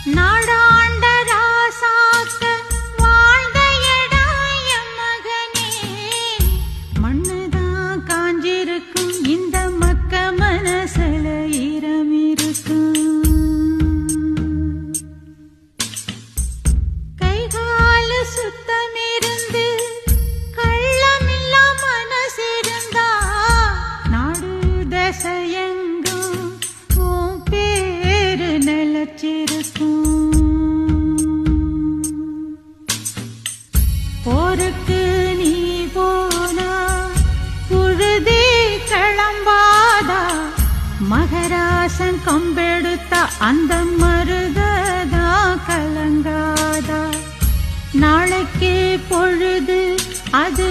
நாடாண்ட ராசாக்க வாழ்ந்த இடம் என் மகனே, மண்ணுதான் காஞ்சிருக்கும் இந்த மக்க மனசுல ஈரம் இருக்கும். கைகால சுத்தமிருந்து கள்ளமில்லா மனசிருந்தா நாடு தசையெங்கும் உன் பேரு நிலச்சிருக்கும். போருக்கு நீ போனா புழுதி கிளம்பாதா, மகராசன் கம்பெடுத்த அந்த மருததா கலங்காதா. நாளைக்கே பொழுது அது